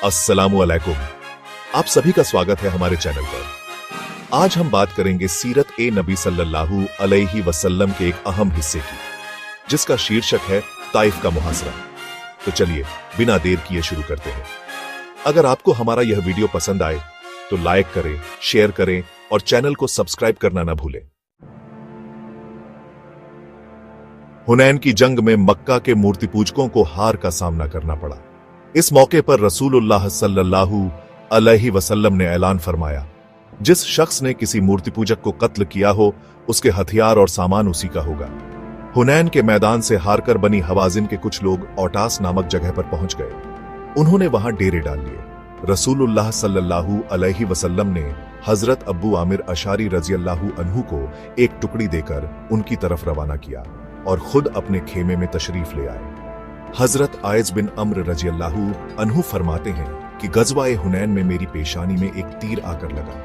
अस्सलामु अलैकुम। आप सभी का स्वागत है हमारे चैनल पर। आज हम बात करेंगे सीरत ए नबी सल्लल्लाहु अलैहि वसल्लम के एक अहम हिस्से की, जिसका शीर्षक है ताइफ का मुहासरा। तो चलिए बिना देर किए शुरू करते हैं। अगर आपको हमारा यह वीडियो पसंद आए तो लाइक करें, शेयर करें और चैनल को सब्सक्राइब करना ना भूलें। हुनैन की जंग में मक्का के मूर्ति पूजकों को हार का सामना करना पड़ा। इस मौके पर रसूलुल्लाह सल्लल्लाहु अलैहि वसल्लम ने ऐलान फरमाया, जिस शख्स ने किसी मूर्ति पूजक को कत्ल किया हो, उसके हथियार और सामान उसी का होगा। हुनैन के मैदान से हारकर बनी हवाजिन के कुछ लोग औटास नामक जगह पर पहुंच गए। उन्होंने वहां डेरे डाल लिए। रसूलुल्लाह सल्लल्लाहु अलैहि वसल्लम ने हजरत अबू आमिर अशारी रज़ियल्लाहु अन्हु को एक टुकड़ी देकर उनकी तरफ रवाना किया और खुद अपने खेमे में तशरीफ ले आए। हजरत आयज बिन अम्र रज़ियल्लाहु अन्हु फरमाते हैं कि गज़वा-ए हुनैन में मेरी पेशानी में एक तीर आकर लगा,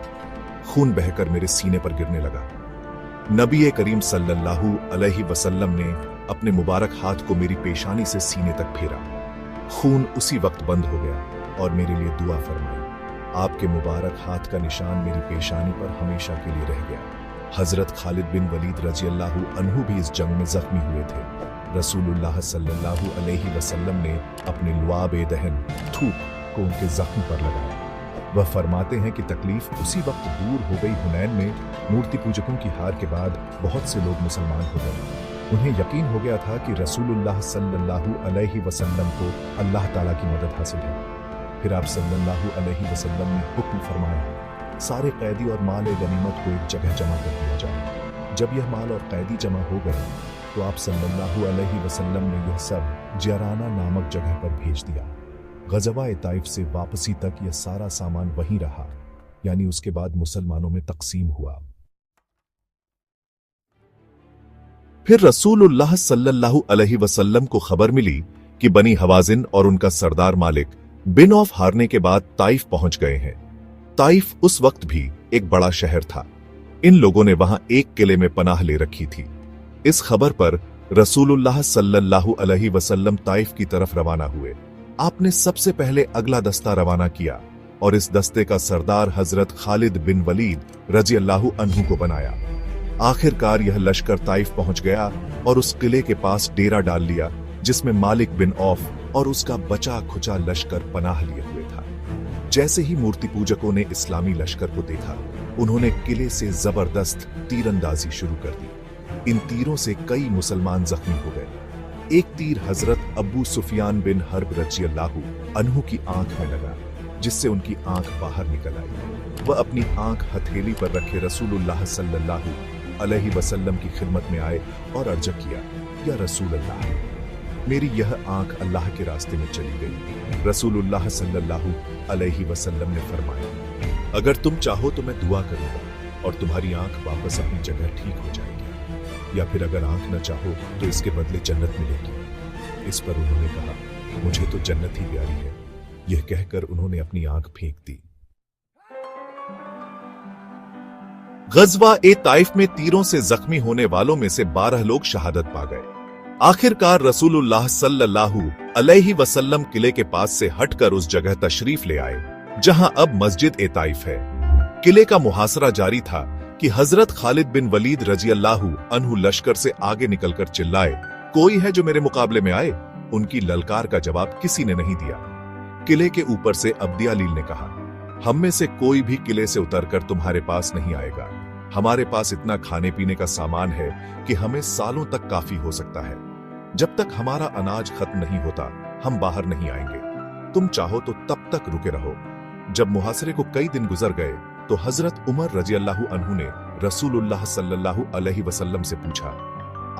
खून बहकर मेरे सीने पर गिरने लगा। नबी करीम सल्लल्लाहु अलैहि वसल्लम ने अपने मुबारक हाथ को मेरी पेशानी से सीने तक फेरा। खून उसी वक्त बंद हो गया और मेरे लिए दुआ फरमाई। आपके मुबारक हाथ का निशान मेरी पेशानी पर हमेशा के लिए रह गया। हजरत खालिद बिन वलीद रज़ियल्लाहु अन्हु भी इस जंग में जख्मी हुए थे। रसूलुल्लाह सल्लल्लाहु अलैहि वसल्लम ने अपने लुआब-ए दहन थूक को उनके जख्म पर लगाया। वह फरमाते हैं कि तकलीफ उसी वक्त दूर हो गई। हुनैन में मूर्ति पूजकों की हार के बाद बहुत से लोग मुसलमान हो गए। उन्हें यकीन हो गया था कि रसूलुल्लाह सल्लल्लाहु अलैहि वसल्लम को अल्लाह ताला की मदद हासिल है। फिर आप सल्लल्लाहु अलैहि वसल्लम ने हुक्म फरमाया, सारे कैदी और माल गनीमत को एक जगह जमा कर दिया जाए। जब यह माल और कैदी जमा हो गए तो आप सल्लल्लाहु अलैहि वसल्लम ने यह सब जराना नामक जगह पर भेज दिया। गज़वा-ए ताइफ से वापसी तक यह सारा सामान वहीं रहा, यानी उसके बाद मुसलमानों में तकसीम हुआ। फिर रसूलुल्लाह सल्लल्लाहु अलैहि वसल्लम को खबर मिली कि बनी हवाजिन और उनका सरदार मालिक बिन औफ हारने के बाद ताइफ पहुंच गए हैं। ताइफ उस वक्त भी एक बड़ा शहर था। इन लोगों ने वहां एक किले में पनाह ले रखी थी। इस खबर पर रसूलुल्लाह सल्लल्लाहु अलैहि वसल्लम ताइफ की तरफ रवाना हुए। आपने सबसे पहले अगला दस्ता रवाना किया और इस दस्ते का सरदार हजरत खालिद बिन वलीद रज़ियल्लाहु अन्हु को बनाया। आखिरकार यह लश्कर ताइफ पहुंच गया और उस किले के पास डेरा डाल लिया, जिसमें मालिक बिन औफ और उसका बचा खुचा लश्कर पनाह लिए हुए था। जैसे ही मूर्ति पूजकों ने इस्लामी लश्कर को देखा, उन्होंने किले से जबरदस्त तीरंदाजी शुरू कर दी। इन तीरों से कई मुसलमान जख्मी हो गए। एक तीर हजरत अबू सुफियान बिन हर्ब रज़ियल्लाहु अन्हु की आंख में लगा, जिससे उनकी आंख बाहर निकल आई। वह अपनी आंख हथेली पर रखे रसूलुल्लाह सल्लल्लाहु अलैहि वसल्लम की खिदमत में आए और अर्ज किया, या रसूल अल्लाह, मेरी यह आंख अल्लाह के रास्ते में चली गई। रसूलुल्लाह सल्लल्लाहु अलैहि वसल्लम ने फरमाया, अगर तुम चाहो तो मैं दुआ करूंगा और तुम्हारी आंख वापस अपनी जगह ठीक हो जाएगी, या फिर अगर आंख न चाहो तो इसके बदले जन्नत मिलेगी। इस पर उन्होंने कहा, मुझे तो जन्नत ही प्यारी है। यह कहकर उन्होंने अपनी आंख फेंक दी। गज़वा-ए ताइफ में तीरों से जख्मी होने वालों में से 12 लोग शहादत पा गए। आखिरकार रसूलुल्लाह सल्लल्लाहु अलैहि वसल्लम किले के पास से हटकर उस जगह तशरीफ ले आए जहां अब मस्जिद-ए ताइफ है। किले का मुहासरा जारी था कि हजरत खालिद बिन वलीद रज़ियल्लाहु अन्हु लश्कर से आगे निकलकर चिल्लाए, कोई है जो मेरे मुकाबले में आए? उनकी ललकार का जवाब किसी ने नहीं दिया। किले के ऊपर से अब्दियालील ने कहा, हम में से कोई भी किले से उतरकर तुम्हारे पास नहीं आएगा। हमारे पास इतना खाने पीने का सामान है कि हमें सालों तक काफी हो सकता है। जब तक हमारा अनाज खत्म नहीं होता, हम बाहर नहीं आएंगे। तुम चाहो तो तब तक रुके रहो। जब मुहासरे को कई दिन गुजर गए तो हजरत उमर रज़ियल्लाहु अन्हु ने रसूलुल्लाह सल्लल्लाहु अलैहि वसल्लम से पूछा,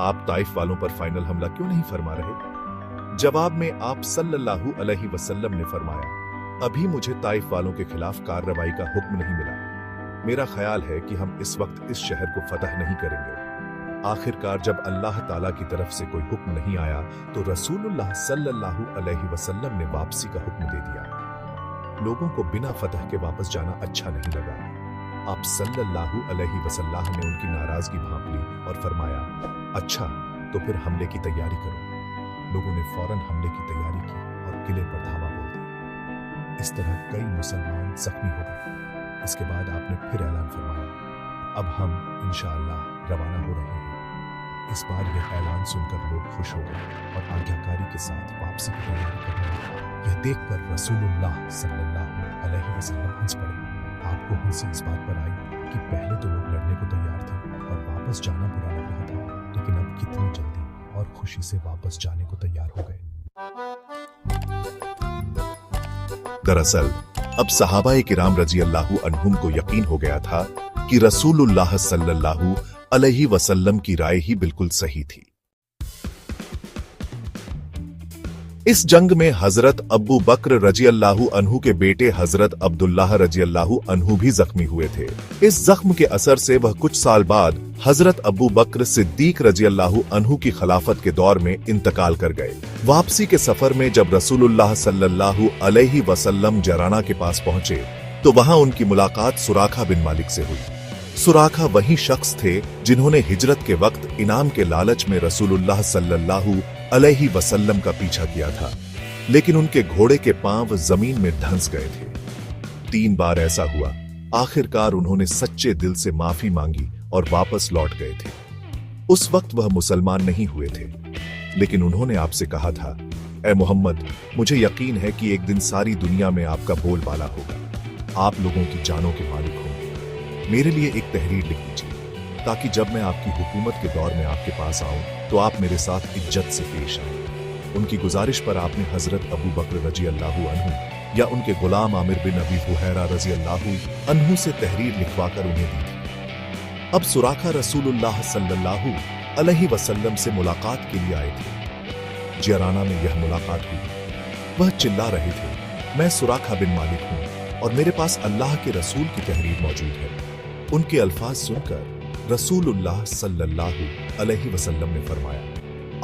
आप ताइफ वालों पर फाइनल हमला क्यों नहीं फरमा रहे? जवाब में आप सल्लल्लाहु अलैहि वसल्लम ने फरमाया, अभी मुझे ताइफ वालों के खिलाफ कार्रवाई का हुक्म नहीं मिला। मेरा ख्याल है कि हम इस वक्त इस शहर को फतह नहीं करेंगे। आखिरकार जब अल्लाह ताला की तरफ से कोई हुक्म नहीं आया तो रसूलुल्लाह सल्लल्लाहु अलैहि वसल्लम ने वापसी का हुक्म दे दिया। लोगों को बिना फतह के वापस जाना अच्छा नहीं लगा। आप सल्लल्लाहु अलैहि वसल्लम ने उनकी नाराजगी भांप ली और फरमाया, अच्छा तो फिर हमले की तैयारी करो। लोगों ने फौरन हमले की तैयारी की और किले पर धावा बोल दिया। इस तरह कई मुसलमान जख्मी हो गए। इसके बाद आपने फिर ऐलान फरमाया, अब हम इंशाअल्लाह रवाना हो रहे हैं। इस बार यह ऐलान सुनकर लोग खुश हो गए और आज्ञाकारी के साथ वापसी की तैयारी करने लगे। यह देखकर रसूलुल्लाह सल्लल्लाहु अलैहि वसल्लम हंस पड़े। आपको हंसी इस बात पर आई कि पहले तो लोग लड़ने को तैयार थे और वापस जाना बुरा लग रहा था, लेकिन अब कितनी जल्दी और खुशी से वापस जाने को तैयार हो गए। दरअसल अब सहाबाए किराम रजी अल्लाहु अन्हुम को यकीन हो गया था कि रसूलुल्लाह सल्लल्लाहु अलैहि वसल्लम की राय ही बिल्कुल सही थी। इस जंग में हजरत अब्बू बकर रजी अल्लाहु अन्हु के बेटे हजरत अब्दुल्लाह रजी अल्लाहु अन्हु भी जख्मी हुए थे। इस जख्म के असर से वह कुछ साल बाद हजरत अब्बू बकर सिद्दीक रजी अल्लाहु अन्हु की खिलाफत के दौर में इंतकाल कर गए। वापसी के सफर में जब रसूलुल्लाह सल्लल्लाहु अलैहि वसल्लम जराना के पास पहुंचे तो वहां उनकी मुलाकात सुराखा बिन मालिक से हुई। सुराखा वही शख्स थे जिन्होंने हिजरत के वक्त इनाम के लालच में रसूलुल्लाह सल्लल्लाहु अलैहि वसल्लम का पीछा किया था, लेकिन उनके घोड़े के पांव जमीन में धंस गए थे। 3 बार ऐसा हुआ। आखिरकार उन्होंने सच्चे दिल से माफी मांगी और वापस लौट गए थे। उस वक्त वह मुसलमान नहीं हुए थे, लेकिन उन्होंने आपसे कहा था, ए मोहम्मद, मुझे यकीन है कि एक दिन सारी दुनिया में आपका बोलबाला होगा, आप लोगों की जानों के मालिक होंगे। मेरे लिए एक तहरीर लिख दीजिए ताकि जब मैं आपकी हुकूमत के दौर में आपके पास आऊं तो आप मेरे साथ इज्जत से पेश आए। उनकी गुजारिश पर आपने हजरत अबू बकर रजी अल्लाहु अन्हु या उनके गुलाम आमिर बिन अबी फुहैरा रजी अल्लाहु अन्हु से तहरीर लिखवाकर उन्हें दी थी। अब सुराखा रसूलुल्लाह सल्लल्लाहु अलैहि वसल्लम से मुलाकात के लिए आए थे। जराना में यह मुलाकात हुई। वह चिल्ला रहे थे, मैं सुराखा बिन मालिक हूं और मेरे पास अल्लाह के रसूल की तहरीर मौजूद है। उनके अल्फाज सुनकर रसूलुल्लाह सल्लल्लाहु अलैहि वसल्लम ने फरमाया,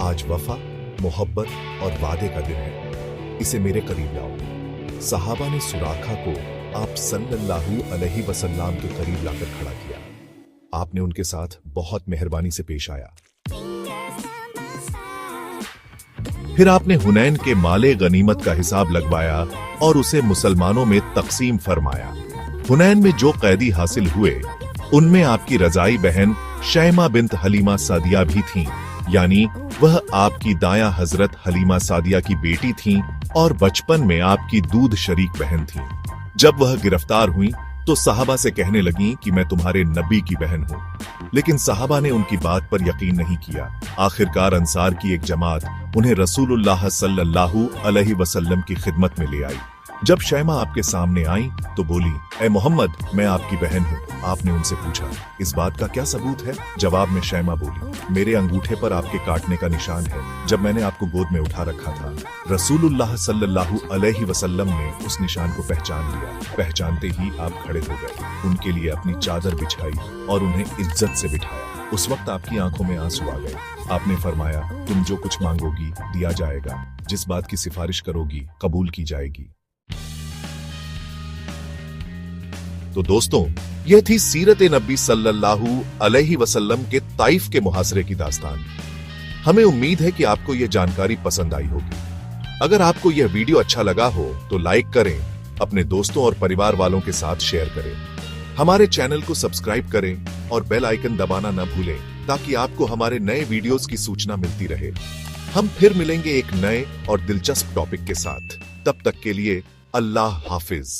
आज वफा, मोहब्बत और वादे का दिन है, इसे मेरे करीब लाओ। सहाबा ने सुराखा को आप सल्लल्लाहु अलैहि वसल्लम के करीब लाकर खड़ा किया। आपने उनके साथ बहुत मेहरबानी से पेश आया। फिर आपने हुनैन के माले गनीमत का हिसाब लगवाया और उसे मुसलमानों में तकसीम फरमाया। हुनैन में जो कैदी हासिल हुए उनमें आपकी रजाई बहन शैमा बिन्त हलीमा सादिया भी थीं, यानी वह आपकी दाया हजरत हलीमा सादिया की बेटी थीं और बचपन में आपकी दूध शरीक बहन थीं। जब वह गिरफ्तार हुई तो सहाबा से कहने लगी कि मैं तुम्हारे नबी की बहन हूं, लेकिन सहाबा ने उनकी बात पर यकीन नहीं किया। आखिरकार अंसार की एक जमात उन्हें रसूलुल्लाह सल्लल्लाहु अलैहि वसल्लम की खिदमत में ले आई। जब शैमा आपके सामने आई तो बोली, ए मोहम्मद, मैं आपकी बहन हूँ। आपने उनसे पूछा, इस बात का क्या सबूत है? जवाब में शैमा बोली, मेरे अंगूठे पर आपके काटने का निशान है, जब मैंने आपको गोद में उठा रखा था। रसूलुल्लाह सल्लल्लाहु अलैहि वसल्लम ने उस निशान को पहचान लिया। पहचानते ही आप खड़े हो गए, उनके लिए अपनी चादर बिछाई और उन्हें इज्जत से बिठाया। उस वक्त आपकी आंखों में आंसू आ गए। आपने फरमाया, तुम जो कुछ मांगोगी दिया जाएगा, जिस बात की सिफारिश करोगी कबूल की जाएगी। तो दोस्तों, यह थी सीरत नबी सल्लल्लाहु अलैहि वसल्लम के ताइफ के मुहासरे की दास्तान। हमें उम्मीद है कि आपको यह जानकारी पसंद आई होगी। अगर आपको यह वीडियो अच्छा लगा हो तो लाइक करें, अपने दोस्तों और परिवार वालों के साथ शेयर करें, हमारे चैनल को सब्सक्राइब करें और बेल आइकन दबाना न भूलें ताकि आपको हमारे नए वीडियोस की सूचना मिलती रहे। हम फिर मिलेंगे एक नए और दिलचस्प टॉपिक के साथ। तब तक के लिए अल्लाह हाफिज।